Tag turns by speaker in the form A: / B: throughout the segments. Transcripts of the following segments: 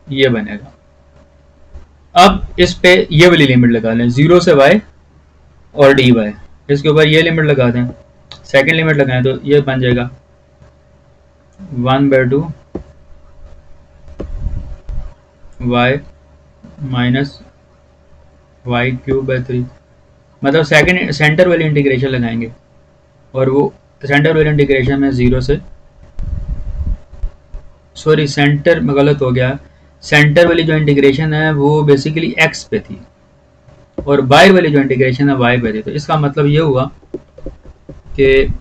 A: ये बनेगा। अब इस पे ये वाली लिमिट लगा लें, 0 से y और dy, इसके ऊपर ये लिमिट लगा दें, सेकंड लिमिट लगाएं तो ये बन जाएगा 1/2 y माइनस y³/3, मतलब सेकंड सेंटर वाली इंटीग्रेशन लगाएंगे, और वो सेंटर वाली इंटीग्रेशन में 0 से, सॉरी सेंटर में गलत हो गया, सेंटर वाली जो इंटीग्रेशन है वो बेसिकली x पे थी और बाहर वाली जो इंटीग्रेशन है y पे थी। तो इसका मतलब ये हुआ कि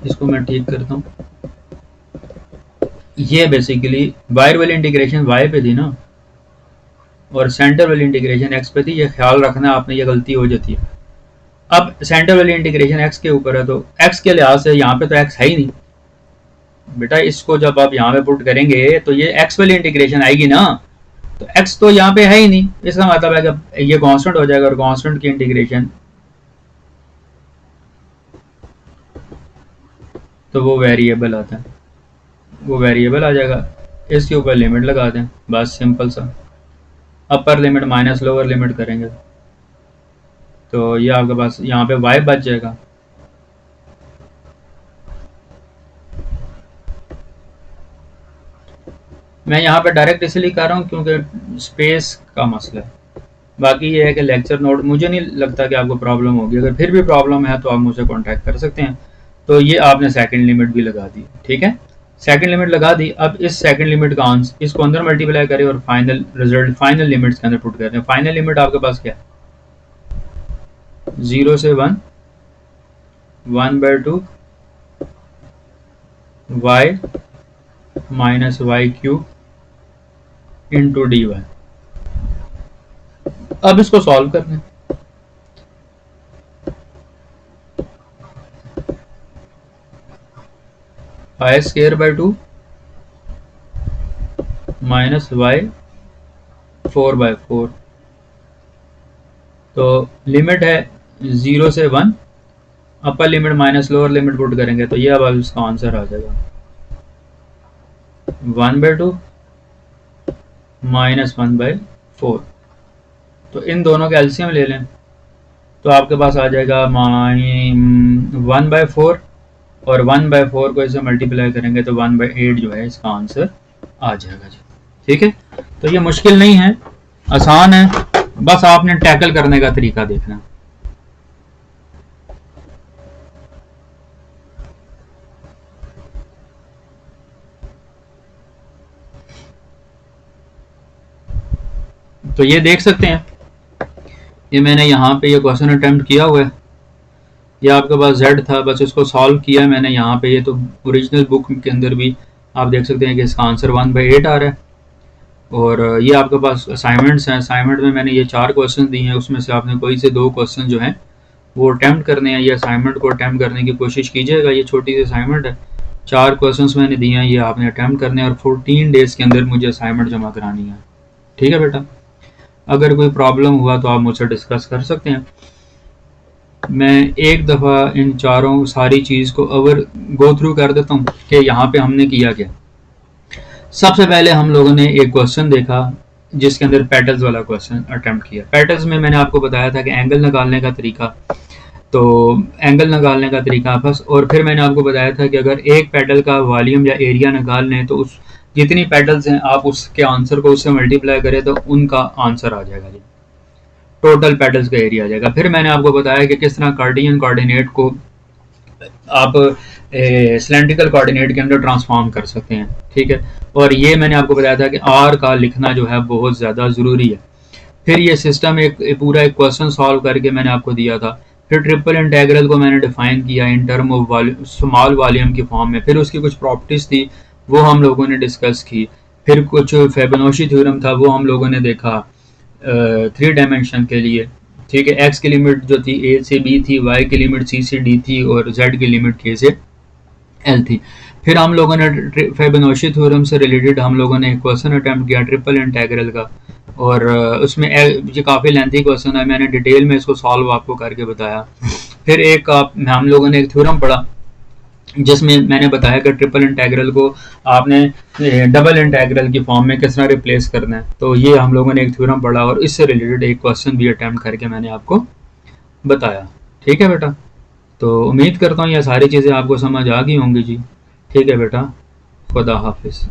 A: इसको मैं ठीक करता हूँ, ये बेसिकली बाहर वाली इंटीग्रेशन y पे थी ना और सेंटर वाली इंटीग्रेशन x पे थी, ये ख्याल रखना आपने, ये गलती हो जाती है। अब सेंटर वाली इंटीग्रेशन x के ऊपर है तो x के लिहाज से यहाँ पे तो x है ही नहीं बेटा, इसको जब आप यहाँ पे पुट करेंगे तो ये x वाली इंटीग्रेशन आएगी ना, तो x तो यहाँ पे है ही नहीं, इसका मतलब है कि ये कांस्टेंट हो जाएगा और कांस्टेंट की इंटीग्रेशन तो वो वेरिएबल आता है, वो वेरिएबल आ जाएगा, इसके ऊपर लिमिट लगा दें, बस सिंपल सा, upper limit minus lower limit करेंगे तो ये आपके पास यहाँ पे y बच जाएगा। मैं यहाँ पे डायरेक्ट इसलिए कर रहा हूँ क्योंकि स्पेस का मसला है, बाकी ये है कि लेक्चर नोट मुझे नहीं लगता कि आपको प्रॉब्लम होगी, अगर फिर भी प्रॉब्लम है तो आप मुझसे कांटेक्ट कर सकते हैं। तो ये आपने सेकंड लिमिट भी लगा दी, ठीक है, सेकंड लिमिट लगा दी। अब इस सेकंड लिमिट का आंसर इसको अंदर मल्टीप्लाई करें और फाइनल रिजल्ट फाइनल लिमिट्स के अंदर पुट करें। फाइनल लिमिट आपके पास क्या है, 0 से 1, 1/2 y minus y³ into dy। अब इसको सॉल्व करना है, y² माइनस y4/4, तो लिमिट है 0 से 1, upper limit minus lower limit put करेंगे तो ये अब इसका आंसर आ जाएगा 1/2 माइनस 1/4। तो इन दोनों का एलसीएम ले लें तो आपके पास आ जाएगा 1/4 और 1/4 को इसे मल्टीप्लाई करेंगे तो 1/8 जो है इसका आंसर आ जाएगा जी, ठीक है। तो ये मुश्किल नहीं है, आसान है, बस आपने टैकल करने का तरीका देखना। तो ये देख सकते हैं, ये मैंने यहाँ पे ये क्वेश्चन अटेम्प्ट किया हुआ है, ये आपके पास z था, बस इसको सॉल्व किया है मैंने यहाँ पे। ये तो ओरिजिनल बुक के अंदर भी आप देख सकते हैं कि इसका आंसर 1/8 आ रहा है। और ये आपके पास असाइनमेंट्स हैं, असाइनमेंट में मैंने ये 4 क्वेश्चन दिए हैं, उसमें से आपने कोई से 2 क्वेश्चन जो हैं वो अटैम्प्ट करने हैं। ये असाइनमेंट को अटैम्प्ट करने की कोशिश कीजिएगा, ये छोटी सी असाइनमेंट है, 4 क्वेश्चन मैंने दिए हैं, ये आपने अटैम्प्ट करने हैं और 14 डेज़ के अंदर मुझे असाइनमेंट जमा करानी है, ठीक है बेटा। अगर कोई प्रॉब्लम हुआ तो आप मुझसे डिस्कस कर सकते हैं। मैं एक दफ़ा इन चारों सारी चीज़ को गो थ्रू कर देता हूँ कि यहाँ पे हमने किया क्या। सबसे पहले हम लोगों ने एक क्वेश्चन देखा जिसके अंदर पेटल्स वाला क्वेश्चन अटेम्प्ट किया। पेटल्स में मैंने आपको बताया था कि एंगल निकालने का तरीका, तो एंगल निकालने का तरीका बस, और फिर मैंने आपको बताया था कि अगर एक पेटल का वॉल्यूम या एरिया निकाल लें तो उस जितनी पेटल्स हैं आप उसके आंसर को उससे मल्टीप्लाई करें तो उनका आंसर आ जाएगा जी, टोटल पेटल्स का एरिया आ जाएगा। फिर मैंने आपको बताया कि किस तरह कार्टेशियन कोऑर्डिनेट को आप सिलेंड्रिकल कोऑर्डिनेट के अंदर ट्रांसफॉर्म कर सकते हैं, ठीक है। और ये मैंने आपको बताया था कि आर का लिखना जो है बहुत ज़्यादा ज़रूरी है। फिर ये सिस्टम एक पूरा एक क्वेश्चन सॉल्व करके मैंने आपको दिया था। फिर ट्रिपल इंटीग्रल को मैंने डिफाइन किया in term of small volume की फॉर्म में, फिर उसकी कुछ प्रॉपर्टीज़ थी वो हम लोगों ने डिस्कस की। फिर कुछ फेबोनाची थ्योरम था वो हम लोगों ने देखा 3 डायमेंशन के लिए, ठीक है। एक्स की लिमिट जो थी ए से बी थी, वाई की लिमिट सी से डी थी और जेड की लिमिट के से एल थी। फिर हम लोगों ने फेबोनाची थ्योरम से रिलेटेड हम लोगों ने एक क्वेश्चन अटैम्प्ट किया ट्रिपल इंटीग्रल का, और उसमें ये काफ़ी लेंथी क्वेश्चन है, मैंने डिटेल में इसको सॉल्व आपको करके बताया। फिर एक हम लोगों ने एक थ्योरम पढ़ा जिसमें मैंने बताया कि ट्रिपल इंटेग्रल को आपने डबल इंटेग्रल की फॉर्म में किस तरह रिप्लेस करना है। तो ये हम लोगों ने एक थ्योरम पढ़ा और इससे रिलेटेड एक क्वेश्चन भी अटेम्प्ट करके मैंने आपको बताया। ठीक है बेटा, तो उम्मीद करता हूँ ये सारी चीज़ें आपको समझ आ गई होंगी जी। ठीक है बेटा, खुदा हाफिज़।